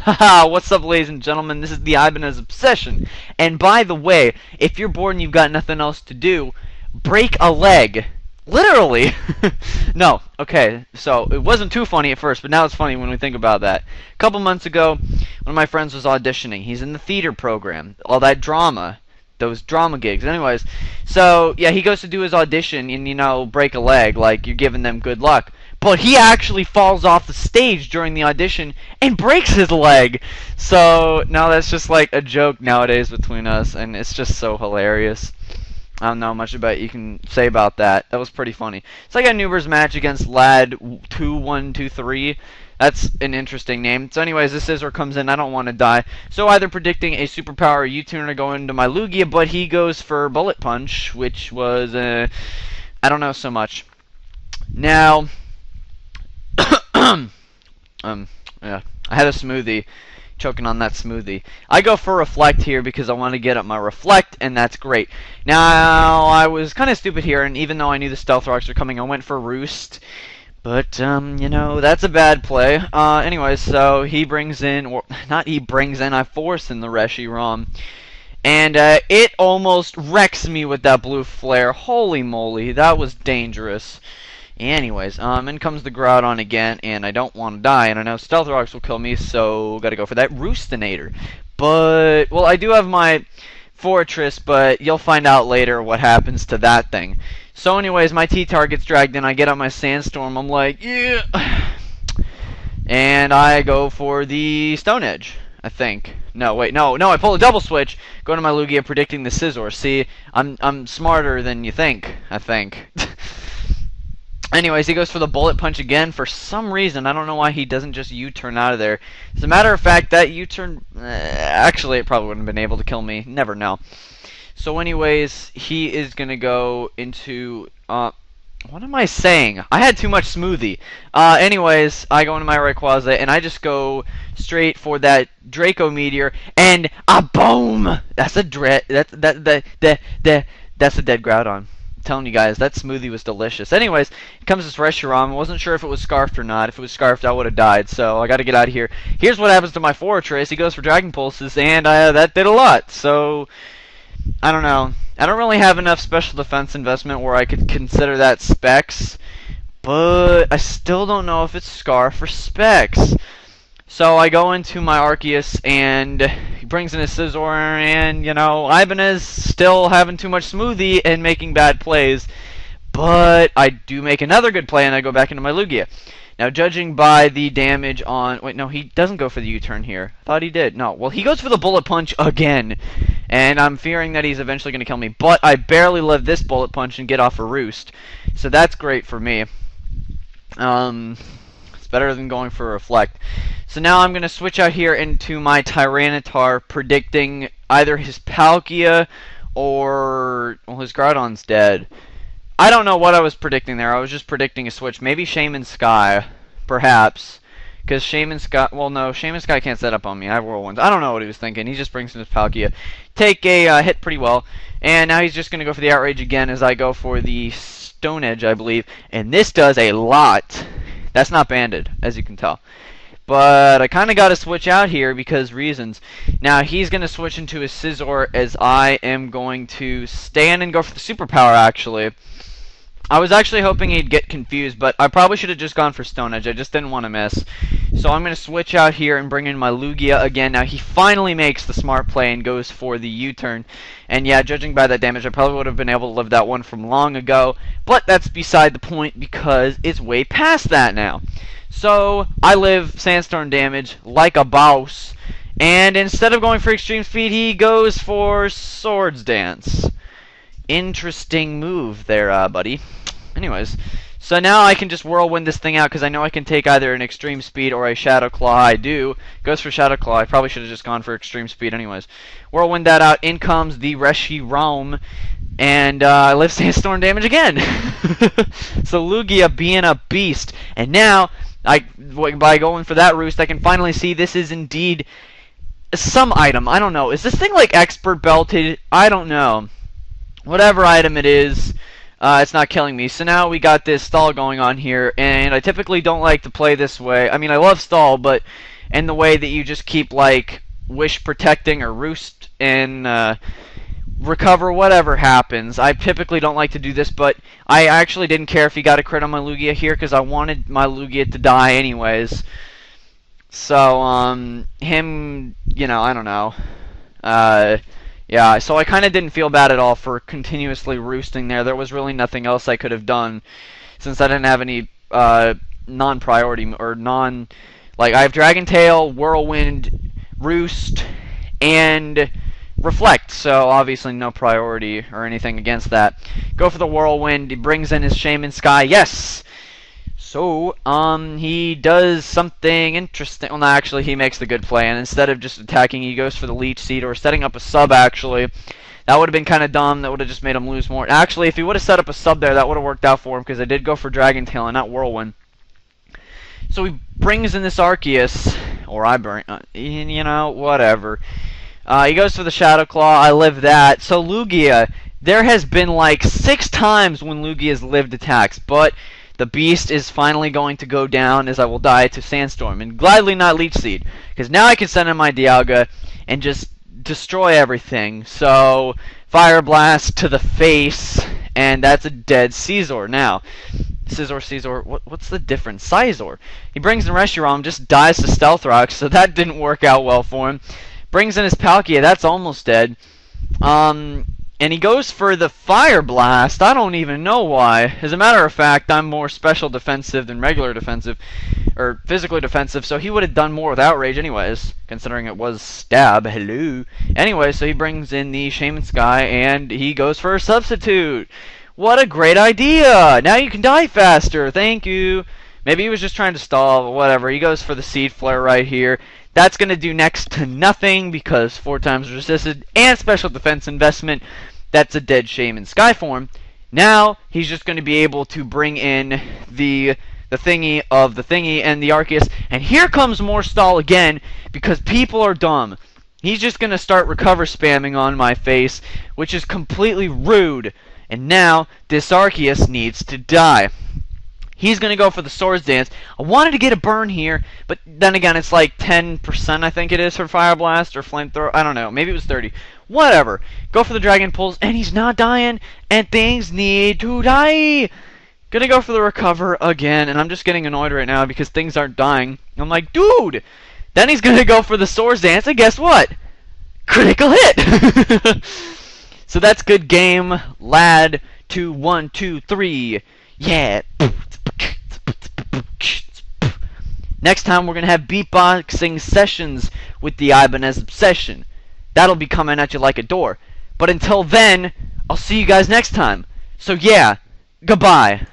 Haha, what's up, ladies and gentlemen? This is the Ibanez Obsession. And by the way, if you're bored and you've got nothing else to do, break a leg. Literally. No, okay, so it wasn't too funny at first, but now it's funny when we think about that. A couple months ago, one of my friends was auditioning. He's in the theater program, all that drama, those drama gigs. Anyways, so yeah, he goes to do his audition and, you know, break a leg, like you're giving them good luck. But he actually falls off the stage during the audition and breaks his leg. So now that's just like a joke nowadays between us, and it's just so hilarious. I don't know much about you can say about that. That was pretty funny. It's like a Newbers match against lad2123. That's an interesting name. So anyways, this scissor comes in. I don't want to die. So either predicting a superpower U-turn or go into my Lugia, but he goes for bullet punch, which was, I don't know so much. Now, yeah, I had a smoothie. Choking on that smoothie. I go for reflect here because I want to get up my reflect, and that's great. Now, I was kind of stupid here, and even though I knew the stealth rocks were coming, I went for roost. But, you know, that's a bad play. Anyways, so he brings in, or not he brings in, I force in the Reshiram. And, it almost wrecks me with that blue flare. Holy moly, that was dangerous. Anyways, in comes the Groudon again, and I don't want to die, and I know Stealth Rocks will kill me, so gotta go for that Roostinator. But, well, I do have my Fortress, but you'll find out later what happens to that thing. So anyways, my T-Tar gets dragged in, I get out my Sandstorm, I'm like, yeah! And I go for the Stone Edge, I think. No, wait, no, I pull a double switch, go to my Lugia, predicting the Scizor. See, I'm smarter than you think, I think. Anyways, he goes for the bullet punch again for some reason. I don't know why he doesn't just U-turn out of there. As a matter of fact, that U-turn... actually, it probably wouldn't have been able to kill me. Never know. So anyways, he is going to go into... what am I saying? I had too much smoothie. Anyways, I go into my Rayquaza, and I just go straight for that Draco Meteor, and a boom! That's a that's a dead Groudon. Telling you guys, that smoothie was delicious. Anyways, it comes this Reshiram. I wasn't sure if it was scarfed or not. If it was scarfed, I would have died, so I gotta get out of here. Here's what happens to my Fortress. He goes for Dragon Pulses, and that did a lot. So, I don't know. I don't really have enough special defense investment where I could consider that specs, but I still don't know if it's Scarf or specs. So I go into my Arceus, and he brings in his Scizor, and, you know, Ibanez still having too much smoothie and making bad plays. But I do make another good play, and I go back into my Lugia. Now, judging by the damage on... Wait, no, he doesn't go for the U-turn here. I thought he did. No, well, he goes for the Bullet Punch again. And I'm fearing that he's eventually going to kill me. But I barely live this Bullet Punch and get off a Roost. So that's great for me. It's better than going for Reflect. So now I'm going to switch out here into my Tyranitar, predicting either his Palkia or... Well, his Groudon's dead. I don't know what I was predicting there. I was just predicting a switch. Maybe Shaman Sky, perhaps. Because Shaman Sky... Well, no, Shaman Sky can't set up on me. I have Whirlwinds. I don't know what he was thinking. He just brings in his Palkia. Take a hit pretty well. And now he's just going to go for the Outrage again as I go for the Stone Edge, I believe. And this does a lot. That's not banded, as you can tell. But I kind of got to switch out here because reasons. Now, he's going to switch into his Scizor as I am going to stand and go for the Superpower, actually. I was actually hoping he'd get confused, but I probably should have just gone for Stone Edge. I just didn't want to miss. So I'm going to switch out here and bring in my Lugia again. Now, he finally makes the smart play and goes for the U-turn. And yeah, judging by that damage, I probably would have been able to live that one from long ago. But that's beside the point because it's way past that now. So, I live Sandstorm damage like a boss. And instead of going for Extreme Speed, he goes for Swords Dance. Interesting move there, buddy. Anyways, so now I can just Whirlwind this thing out because I know I can take either an Extreme Speed or a Shadow Claw. I do. Goes for Shadow Claw. I probably should have just gone for Extreme Speed anyways. Whirlwind that out. In comes the Reshiram. And I live Sandstorm damage again. So Lugia being a beast. And now... by going for that Roost, I can finally see this is indeed some item. I don't know. Is this thing like expert belted? I don't know. Whatever item it is, it's not killing me. So now we got this stall going on here, and I typically don't like to play this way. I mean, I love stall, but and the way that you just keep like wish protecting or roost and recover whatever happens. I typically don't like to do this, but I actually didn't care if he got a crit on my Lugia here because I wanted my Lugia to die anyways. So, him, you know, I don't know. Yeah, so I kind of didn't feel bad at all for continuously roosting there. There was really nothing else I could have done since I didn't have any non-priority or like I have Dragon Tail, Whirlwind, Roost, and Reflect, so obviously no priority or anything against that. Go for the Whirlwind. He brings in his Shaman Sky. Yes! So, he does something interesting. Well, no, actually, he makes the good play, and instead of just attacking, he goes for the Leech Seed, or setting up a sub, actually. That would have been kind of dumb. That would have just made him lose more. Actually, if he would have set up a sub there, that would have worked out for him, because I did go for Dragon Tail and not Whirlwind. So he brings in this Arceus, or I bring, you know, whatever. He goes for the Shadow Claw. I live that. So Lugia, there has been like 6 times when Lugia's lived attacks, but the beast is finally going to go down as I will die to Sandstorm, and gladly not Leech Seed, because now I can send in my Dialga and just destroy everything. So Fire Blast to the face, and that's a dead Scizor. Now, Scizor, what's the difference? Scizor. He brings in Reshiram, just dies to Stealth Rock, so that didn't work out well for him. Brings in his Palkia, that's almost dead. And he goes for the Fire Blast. I don't even know why. As a matter of fact, I'm more special defensive than regular defensive, or physically defensive, so he would have done more with Outrage anyways, considering it was Stab. Hello. Anyway, so he brings in the Shaman Sky, and he goes for a Substitute. What a great idea! Now you can die faster. Thank you. Maybe he was just trying to stall, but whatever. He goes for the Seed Flare right here. That's going to do next to nothing because 4 times resisted and special defense investment. That's a dead Shaman Sky form. Now he's just going to be able to bring in the thingy of the thingy and the Arceus. And here comes more stall again because people are dumb. He's just going to start recover spamming on my face, which is completely rude. And now this Arceus needs to die. He's going to go for the Swords Dance. I wanted to get a burn here, but then again, it's like 10%, I think it is, for Fire Blast or Flamethrower. I don't know. Maybe it was 30. Whatever. Go for the Dragon Pulse, and he's not dying, and things need to die. Gonna go for the Recover again, and I'm just getting annoyed right now because things aren't dying. I'm like, dude! Then he's going to go for the Swords Dance, and guess what? Critical hit! So that's good game, lad2123. Yeah. Next time we're going to have beatboxing sessions with the Ibanez Obsession. That'll be coming at you like a door. But until then, I'll see you guys next time. So yeah, goodbye.